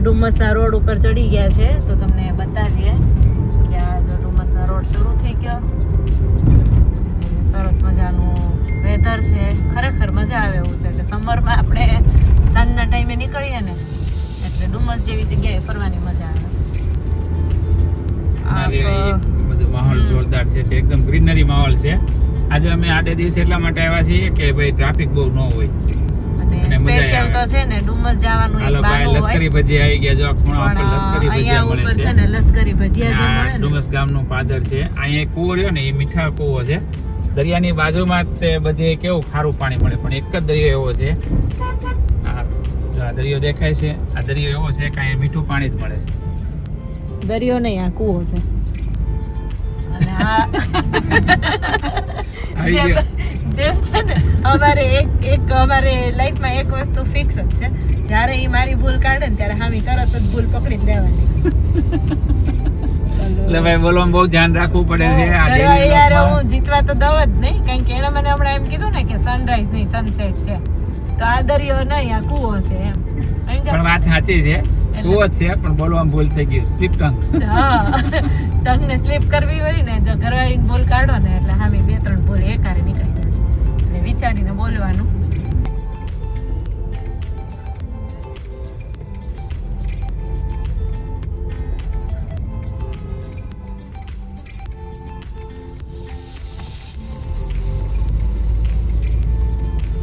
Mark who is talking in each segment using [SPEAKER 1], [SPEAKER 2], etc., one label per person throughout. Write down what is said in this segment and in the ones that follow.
[SPEAKER 1] ડુમસના road ઉપર ચડી ગયા છે, તો તમને બતાવીએ કે આ જો ડુમસના રોડ શરૂ થઈ ગયો. સરસ મજાનું વેધર છે, ખરેખર મજા આવે એવું છે કે સમરમાં આપણે સાંજના ટાઈમે નીકળીએ ને એટલે ડુમસ જેવી જગ્યાએ ફરવાની મજા આવે.
[SPEAKER 2] બધું માહોલ જોરદાર છે, એકદમ ગ્રીનરી માહોલ છે. આજે અમે આડે દિવસે એટલા માટે આવ્યા છીએ કે ભાઈ ટ્રાફિક બહુ ન હોય
[SPEAKER 1] અને સ્પેશિયલ તો છે ને ડુમસ જવાનું એક બહાનું હોય.
[SPEAKER 2] લશ્કરી ભજીયા આવી ગયા, જો ખૂણા ઉપર લશ્કરી ભજીયા મળે છે.
[SPEAKER 1] છે ને લશ્કરી ભજીયા જે મળે ને,
[SPEAKER 2] ડુમસ ગામનું પાદર છે. અહીંયા એક કૂવો રહ્યો ને એ મીઠા કૂવો છે. દરિયાની બાજુમાં તે બધે કેવું ખારું પાણી મળે, પણ એક જ દરિયો એવો છે. આ દરિયો દેખાય છે, આ દરિયો એવો છે કે અહીંયા મીઠું પાણી જ મળે છે.
[SPEAKER 1] દરિયો નહીં, આ કૂવો છે. અને આ જેમ છે ને અમારે અમારે લાઈફમાં એક વસ્તુ ફિક્સ જ છે, જ્યારે એ મારી ભૂલ કાઢે ને ત્યારે હામી તરત જ ભૂલ પકડી લેવાની.
[SPEAKER 2] એટલે ભાઈ બોલવામાં બહુ ધ્યાન રાખવું પડે છે.
[SPEAKER 1] યાર હું જીતવા તો દવ જ નહીં, કારણ કે એને મને હમણાં એમ કીધું ને કે સનરાઈઝ નહીં સનસેટ છે, તો આ દરિયો નહીં આ કૂવો છે એમ.
[SPEAKER 2] પણ વાત સાચી છે, કૂવો જ છે, પણ બોલવામાં ભૂલ થઈ ગયું, સ્લીપ ટંગ.
[SPEAKER 1] હા, ટંગને સ્લીપ કરવી હોય ને, જો ઘરવાળીને ભૂલ કાઢો ને એટલે હામી 2-3 ભૂલ એકારે નીકળી જાય છે. એટલે વિચારીને બોલવાનું.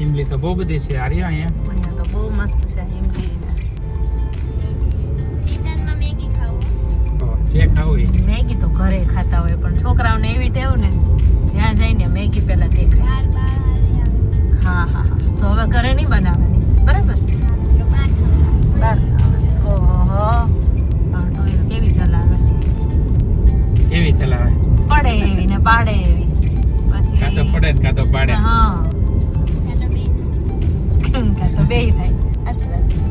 [SPEAKER 2] ઇમલી તો બહુ બધી છે આર્યા
[SPEAKER 1] અહીંયા તો બહુ મસ્ત છે ઇમલી.
[SPEAKER 2] જે ખાવું
[SPEAKER 1] મેગી તો ઘરે ખાતા હોય, પણ છોકરાઓને એવી ટેવ ને ત્યાં જઈને મેગી પહેલા દેખાય. હા હા હા, તો હવે ઘરે નહીં બનાવવાની, બરાબર? બહાર ખાવાની. ઓહો, પણ કેવી ચલાવે પડે એવી ને પાડે એવી, પછી
[SPEAKER 2] કાં તો પડે ને કાં તો પાડે.
[SPEAKER 1] હા, કાં તો બેય થાય. સાચી વાત છે.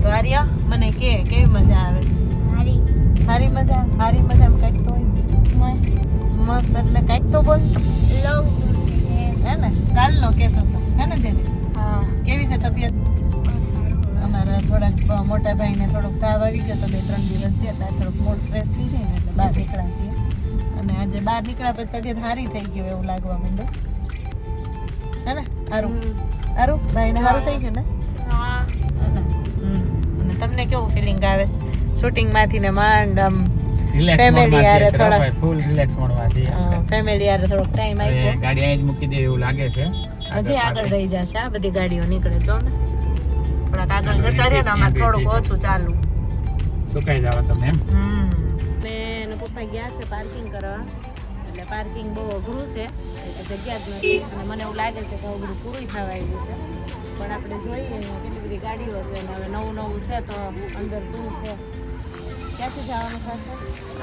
[SPEAKER 1] તો આર્યા મને કેવી મજા આવે છે? હારી મજા કંઈક તો હોય. મસ્ત એટલે કંઈક તો બોલ. હે ને કાલનો કહેતો હતો, હે ને જેને? કેવી છે તબિયત? અમારા થોડાક મોટા ભાઈને થોડોક તાવ આવી ગયો તો 2-3 દિવસ થયા હતા, થોડોક મૂડ ફ્રેશ થઈ જાય ને એટલે બહાર નીકળ્યા છીએ. અને આજે બહાર નીકળ્યા પછી તબિયત સારી થઈ ગયું એવું લાગવા માંડ્યું, હે ને? સારું ભાઈને સારું થઈ ગયું ને? અને તમને કેવું ફિલિંગ આવે શૂટિંગ માંથી ને માંડ આમ ફેમિલી યાર થોડા
[SPEAKER 2] ફૂલ રિલેક્સ મોડમાંથી
[SPEAKER 1] ફેમિલી યાર થોડોક ટાઈમ આપ્યો.
[SPEAKER 2] ગાડી અહીં જ મૂકી દે એવું લાગે છે.
[SPEAKER 1] હજી આગળ રહી જશે, આ બધી ગાડીઓ નીકળે જો ને, થોડાક આગળ જતા રહે ને અમારે થોડુંક ઓછું ચાલુ.
[SPEAKER 2] સુકાઈ જાવ તમે એમ.
[SPEAKER 1] મેં એના પપ્પા ગયા છે પાર્કિંગ કરવા, એટલે પાર્કિંગ બહુ અઘરું છે, જગ્યા જ નથી. અને મને એવું લાગે છે કે હવે બધું પૂરું થવા આવ્યું છે, પણ આપણે જોઈએ કેટલી બધી ગાડીઓ છે અને હવે નવું છે તો અંદર શું છે. ક્યાંથી જવાનું થશે?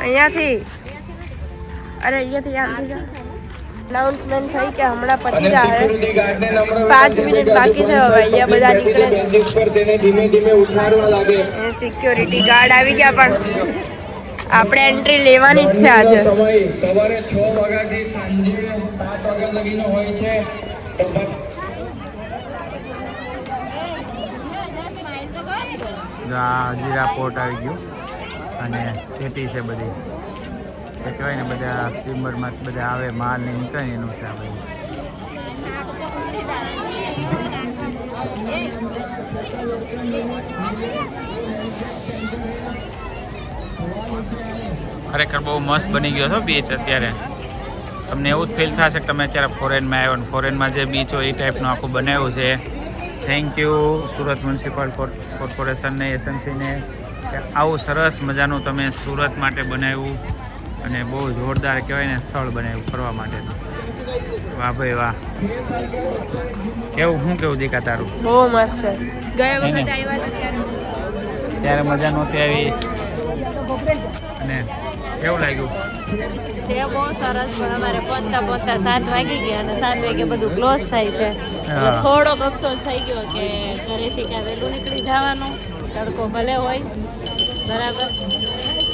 [SPEAKER 3] અહીંયાથી. અરે અહીંયાથી અનાઉન્સમેન્ટ થઈ કે હમણાં પતી જાય, 5 મિનિટ બાકી છે હવે. અહીંયા બધા નીકળે, સિક્યોરિટી ગાર્ડ આવી ગયા, પણ આપણે એન્ટ્રી લેવાની જ છે આજે.
[SPEAKER 4] સવારે 6 વાગ્યાથી સાંજે 7 વાગ્યા લગીનો હોય છે.
[SPEAKER 2] જીરા પોર્ટ આવી ગયું અને ખેતી છે બધી, એ કહેવાય ને બધા સ્ટીમરમાં બધા આવે માલ ને નીકળે એનું છે આ બધું. ખરેખર બહુ મસ્ત બની ગયો છો બીચ. અત્યારે તમને એવું જ ફીલ થશે કે તમે અત્યારે ફોરેનમાં આવ્યો, ને ફોરેનમાં જે બીચ હોય એ ટાઈપનું આખું બનાવ્યું છે. થેન્ક યુ સુરત મ્યુનિસિપલ કોર્પોરેશનને, એસએમસીને, આવું સરસ મજાનું તમે સુરત માટે બનાવ્યું અને બહુ જોરદાર કહેવાય ને સ્થળ બનાવ્યું ફરવા માટેનું. વાહ ભાઈ વાહ. કેવું દીકા તારું?
[SPEAKER 3] બહુ મસ્ત છે. ગયા વખતે આવ્યા હતા
[SPEAKER 2] ત્યારે મજા નહોતી આવી, અને કેવું લાગ્યું?
[SPEAKER 1] છે બહુ સરસ, પણ અમારે પહોંચતા 7 વાગી ગયા અને 7 વાગે બધું ક્લોઝ થાય છે. થોડોક અફસોસ થઈ ગયો કે ઘરેથી ક્યાં વહેલું નીકળી જવાનું, તડકો ભલે હોય બરાબર,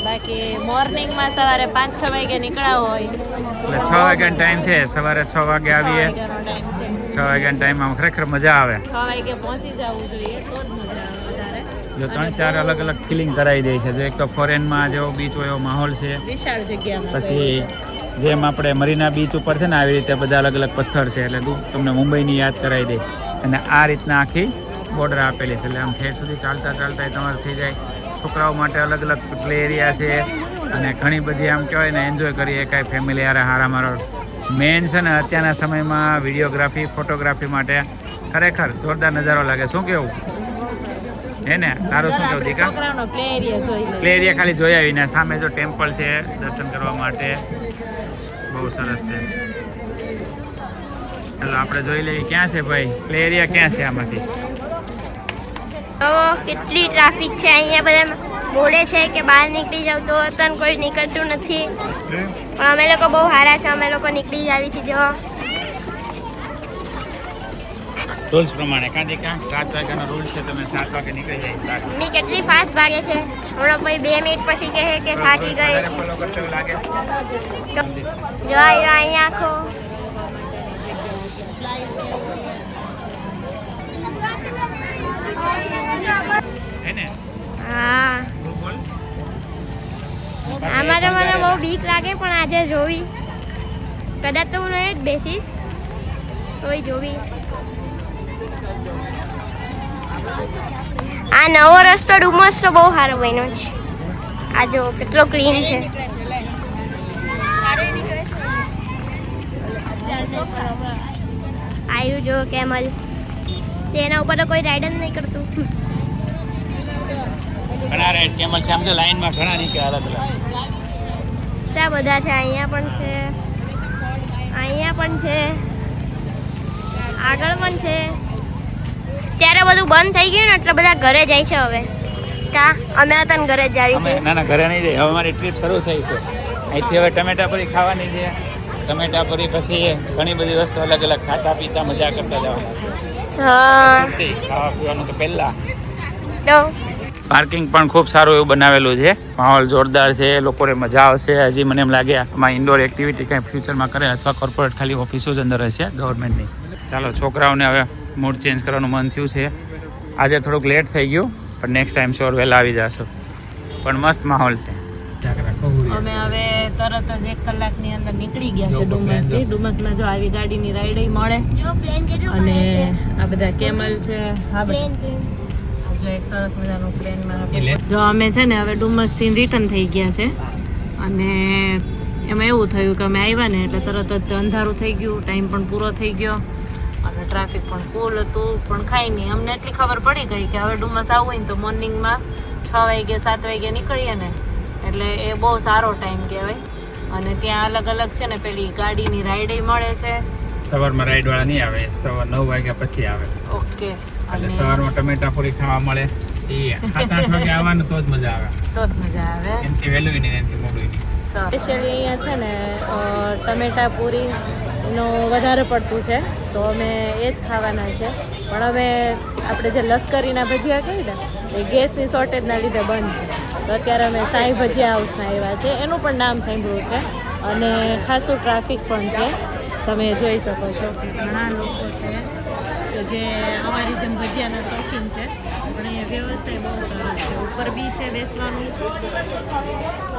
[SPEAKER 1] બાકી મોર્નિંગમાં સવારે 5-6 વાગે નીકળ્યા હોય
[SPEAKER 2] એટલે 6 વાગ્યાનો ટાઈમ છે. સવારે 6 વાગે આવીએ, 6 વાગ્યાનો ટાઈમમાં ખરેખર મજા આવે.
[SPEAKER 1] 6 વાગે પહોંચી જવું જોઈએ તો જ મજા આવે વધારે.
[SPEAKER 2] જો 3-4 અલગ અલગ ફિલિંગ કરાવી દે છે. જો એક તો ફોરેનમાં જેવો બીચ હોય એવો માહોલ છે.
[SPEAKER 1] વિશાળ જગ્યામાં
[SPEAKER 2] પછી જેમ આપણે મરીના બીચ ઉપર છે ને આવી રીતે બધા અલગ અલગ પથ્થર છે એટલે તમને મુંબઈની યાદ કરાવી દે. અને આ રીતના આખી બોર્ડર આપેલી છે એટલે આમ ઠેર સુધી ચાલતા ચાલતા તમારે થઈ જાય. છોકરાઓ માટે અલગ અલગ પ્લે એરિયા છે અને ઘણી બધી આમ કહેવાય ને એન્જોય કરી એકાય ફેમિલી હારે હારા મારો મેન છે ને અત્યારના સમયમાં વિડીયોગ્રાફી ફોટોગ્રાફી માટે ખરેખર જોરદાર નજારો લાગે. શું કેવું હે ને તારું શું કેવું દીકા?
[SPEAKER 1] છોકરાઓનો પ્લે એરિયા જોઈ લે.
[SPEAKER 2] પ્લે એરિયા ખાલી જોઈ આવીને સામે જો ટેમ્પલ છે દર્શન કરવા માટે બહુ સરસ છે. ચાલો આપણે જોઈ લઈએ ક્યાં છે ભાઈ પ્લે એરિયા ક્યાં છે આમાંથી.
[SPEAKER 3] તો કેટલી ટ્રાફિક છે અહીંયા, બધા બોલે છે કે બહાર નીકળી જાવ તો તન કોઈ નીકળતું નથી, પણ અમે લોકો બહુ સારા છે, અમે લોકો નીકળી જ આવી છીએ. જો
[SPEAKER 2] રૂલ્સ પ્રમાણે કાંથી કાં 7 વાગ્યાનો રૂલ છે, તમે 7 વાગે નીકળી જાય.
[SPEAKER 3] મમ્મી કેટલી ફાસ્ટ ભાગે છે, હમણાં કોઈ 2 મિનિટ પછી કહે કે થાકી ગઈ.
[SPEAKER 2] ફોલો કરતો એવું લાગે.
[SPEAKER 3] જો અહીંયા આખો
[SPEAKER 2] હે ને
[SPEAKER 3] હા.
[SPEAKER 2] બોલ.
[SPEAKER 3] આમાં તો મને બહુ બીક લાગે, પણ આજે જોવી કદાચ તો હું નહીં જ બેસીશ, તોય જોવી. આ નવો રસ્તો ડુમસ તો બહુ સારો બન્યો છે. આ જો કેટલો ક્લીન છે. આવ્યું જો કેમલ, તેના ઉપર તો કોઈ રાઈડ જ નહીં કરતું.
[SPEAKER 2] ઘણા રાઈડ કેમલ છે આમ તો લાઈનમાં ઘણા નીકળ્યા અલગ અલગ.
[SPEAKER 3] ત્યાં બધા છે, અહીંયા પણ છે, અહીંયા પણ છે, આગળ પણ છે. ત્યારે બધું બંધ થઈ ગયું ને એટલે બધા ઘરે જાય છે હવે. કા અમે હતા ને ઘરે જ આવી છે.
[SPEAKER 2] ના ના ઘરે નહીં જાય, હવે અમારી ટ્રીપ શરૂ થઈ છે. અહીંથી હવે ટમેટા પૂરી ખાવાની છે. ટમેટા પૂરી પછી ઘણી બધી વસ્તુ અલગ અલગ ખાતા પીતા મજા કરતા જવાના છે.
[SPEAKER 3] હા
[SPEAKER 2] ખાવા પીવાનું તો પહેલા.
[SPEAKER 3] તો
[SPEAKER 2] પાર્કિંગ પણ ખૂબ સારું એવું બનાવેલું છે. માહોલ જોરદાર છે, લોકોને મજા આવશે. હજી મને એમ લાગે આમાં ઇન્ડોર એક્ટિવિટી કંઈ ફ્યુચરમાં કરે અથવા કોર્પોરેટ ખાલી ઓફિસો જ અંદર હશે ગવર્મેન્ટની. ચાલો છોકરાઓને હવે મૂડ ચેન્જ કરવાનું મન થયું છે. આજે થોડુંક લેટ થઈ ગયું પણ નેક્સ્ટ ટાઈમ શ્યોર વહેલા આવી જશો. પણ મસ્ત માહોલ છે.
[SPEAKER 1] અમે હવે તરત જ 1 કલાકની અંદર નીકળી ગયા છે ડુમસથી. ડુમસમાં જો આવી ગાડીની રાઈડ મળે
[SPEAKER 3] જો પ્લેન કેટલું
[SPEAKER 1] અને આ બધા કેમલ છે. હા
[SPEAKER 3] પ્લેન
[SPEAKER 1] જો એક સરસ મજાનું પ્લેનમાં જો અમે છે ને હવે ડુમસથી રિટર્ન થઈ ગયા છે. અને એમાં એવું થયું કે અમે આવ્યા ને એટલે તરત જ અંધારું થઈ ગયું, ટાઈમ પણ પૂરો થઈ ગયો અને ટ્રાફિક પણ ફૂલ હતું. પણ ખાઈ નહીં, અમને એટલી ખબર પડી ગઈ કે હવે ડુમસ આવવું હોય ને તો મોર્નિંગમાં 6 વાગે 7 વાગે નીકળીએ ને એટલે એ બહુ સારો ટાઈમ કહેવાય. અને ત્યાં અલગ અલગ છે ને પેલી ગાડીની રાઈડ મળે છે.
[SPEAKER 2] સવારમાં રાઈડ વાળા નહીં આવે, સવાર 9 વાગ્યા પછી આવે.
[SPEAKER 1] ઓકે,
[SPEAKER 2] એટલે સવારમાં ટમેટા પૂરી ખાવા મળે. એ 7-8 વાગે આવવાનું તો જ મજા આવે.
[SPEAKER 1] તો જ મજા આવે.
[SPEAKER 2] એનથી વહેલું નહીં એનથી મોડું નહીં.
[SPEAKER 1] સ્પેશિયલી અહીંયા છે ને ટમેટા પૂરીનું વધારે પડતું છે તો અમે એ જ ખાવાના છે. પણ હવે આપણે જે લશ્કરીના ભજીયા કહીએ ને એ ગેસની શોર્ટેજના લીધે બંધ છે. તો અત્યારે અમે સાંઈ ભજીયા હાઉસમાં આવ્યા છે, એનું પણ નામ સાંભળ્યું છે. અને ખાસું ટ્રાફિક પણ છે, તમે જોઈ શકો છો. ઘણા લોકો છે કે જે અમારી જેમ ભજીયાના શોખીન છે. પણ અહીંયા વ્યવસ્થા બહુ સરસ છે. ઉપર બી છે બેસવાનું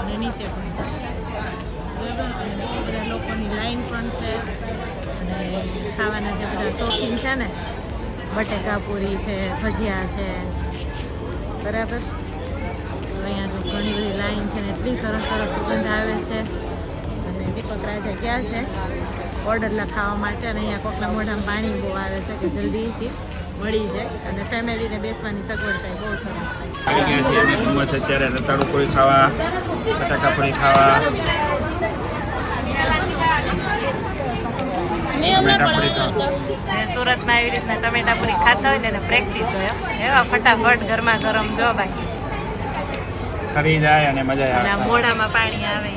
[SPEAKER 1] અને નીચે પણ છે. બરાબર, અને બહુ બધા લોકોની લાઈન પણ છે. અને ખાવાના જે બધા શોખીન છે ને, બટેકા પૂરી છે, ભજીયા છે, બરાબર. અહીંયા જો ઘણી બધી લાઈન છે ને એટલી સરસ સરસ સુગંધ આવે છે. અને દીપક રાજા ક્યાં છે ઓર્ડર લખાવવા માટે, અને અહીંયા કોકના મોઢામાં પાણી બહુ આવે છે કે જલ્દીથી મળી જાય. અને ફેમિલીને બેસવાની સગવડતા બહુ સરસ છે.
[SPEAKER 2] આવી ગયા છીએ અમે ડુમસ અત્યારે રતાળુ પૂરી ખાવા, બટાકા પૂરી ખાવા, ટમેટા પૂરી ખાવા.
[SPEAKER 1] જે સુરતમાં એવી રીતના ટમેટા પૂરી ખાતા હોય ને એને પ્રેક્ટિસ હોય એવા ફટાફટ ગરમા ગરમ જો ભાઈ
[SPEAKER 2] ખરી જાય અને મજા
[SPEAKER 1] અને આ
[SPEAKER 2] આવે.
[SPEAKER 1] મોઢામાં પાણી આવે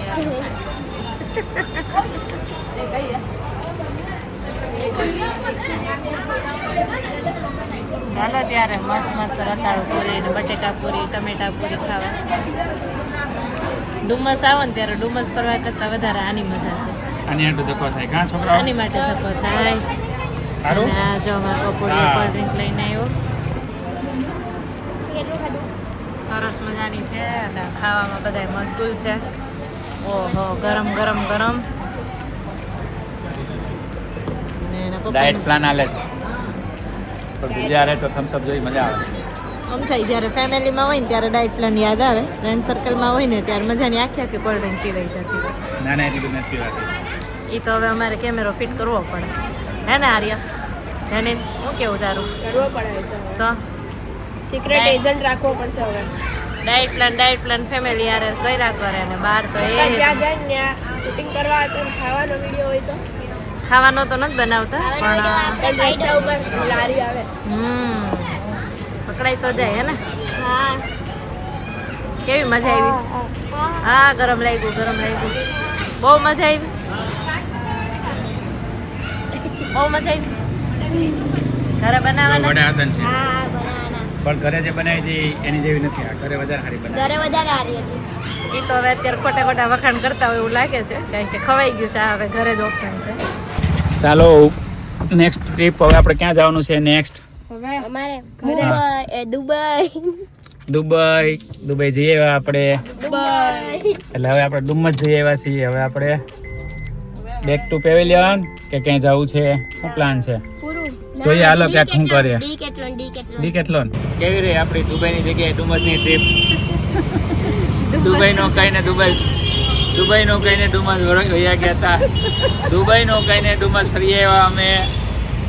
[SPEAKER 1] ચાલો ત્યારે મસ્ત મસ્ત રતાળુ પૂરી ને બટેકા પૂરી ટમેટા પૂરી ખાવા. ડુમસ આવો ને ત્યારે ડુમસ ફરવા કરતાં વધારે આની મજા છે.
[SPEAKER 2] આની આટલું ધક્કો થાય કાં છોકરાઓ?
[SPEAKER 1] આની માટે ધક્કો થાય.
[SPEAKER 2] સારું.
[SPEAKER 1] અને આ જો અમારો કપૂર
[SPEAKER 2] હા.
[SPEAKER 1] કોલ્ડ ડ્રિંક લઈને આવ્યો.
[SPEAKER 3] કેટલું ખાધું?
[SPEAKER 1] સરસ મજાની છે અને ખાવામાં બધાય મજબૂલ છે. ઓહો ગરમ ગરમ ગરમ. ને એના
[SPEAKER 2] ડાયટ
[SPEAKER 1] પપ્પાનું
[SPEAKER 2] પ્લાન હાલે છે પણ બીજા હારે તો થમ્સઅપ જોઈ મજા આવે.
[SPEAKER 1] આમ થાય જ્યારે ફેમિલીમાં હોય ને ત્યારે ડાયટ પ્લાન યાદ આવે, ફ્રેન્ડ સર્કલમાં હોય ને ત્યારે મજાની આખી આખી કોલ્ડ ડ્રિંક પીવાઈ જતી.
[SPEAKER 2] ના ના એટલી બધી નથી વાતી.
[SPEAKER 1] એ તો હવે અમારે કેમેરો ફિટ કરવો પડે હે ને આર્ય? જાને શું કેવું તારું?
[SPEAKER 3] કરવો પડે
[SPEAKER 1] તો
[SPEAKER 3] સિક્રેટ એજન્ટ રાખવો પડશે હવે.
[SPEAKER 1] ડાયટ પ્લાન ફેમિલી યાર કર્યા કરે ને બહાર તો એ
[SPEAKER 3] જ્યાં જાય ને ત્યાં શૂટિંગ કરવા તો ખાવાનો વિડીયો હોય તો
[SPEAKER 1] ખાવાનો તો નથી બનાવતા પણ
[SPEAKER 3] રસ્તા ઉપર લારી આવે.
[SPEAKER 1] પકડાઈ તો જાય હે ને.
[SPEAKER 3] હા
[SPEAKER 1] કેવી મજા આવી? હા ગરમ લાગ્યું બહુ મજા આવી. બહુ મજા આવી. ઘરે બનાવવાના
[SPEAKER 2] વડા હતા ને છે
[SPEAKER 3] હા બનાના
[SPEAKER 2] પણ ઘરે જે બનાવી હતી એની જેવી નથી. આ ઘરે વધારે સારી બનાવી.
[SPEAKER 3] ઘરે વધારે સારી હતી.
[SPEAKER 1] એ તો હવે અત્યારે ખોટા વખાણ કરતા હોય એવું લાગે છે કારણ કે ખવાઈ ગયું છે. હવે ઘરે જ ઓપ્શન છે.
[SPEAKER 2] ચાલો નેક્સ્ટ ટ્રીપ હવે આપણે ક્યાં જવાનું છે નેક્સ્ટ?
[SPEAKER 3] હવે અમારે દુબઈ
[SPEAKER 2] જઈએ આપણે. એટલે હવે આપણે ડુમ્મસ જઈ આવ્યા છીએ. હવે આપણે બેક ટુ પેવેલિયન કે ક્યાં જવું છે? શું પ્લાન છે? જોઈએ હાલો ક્યાંક શું કરીએ. ડીકેથલોન કેવી રહી આપણી દુબઈની જગ્યાએ ડુમ્મસની ટ્રીપ? દુબઈનો કહીને ડુમ્મસ વયા ગયા હતા. દુબઈનો કહીને ડુમ્મસ ફરી આવ્યા અમે.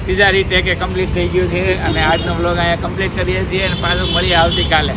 [SPEAKER 2] ત્રીજા રીટેકે કમ્પ્લીટ થઈ ગયું છે અને આજનો વ્લોગ અહીંયા કમ્પ્લીટ કરીએ છીએ અને પાછું મળીએ આવતીકાલે.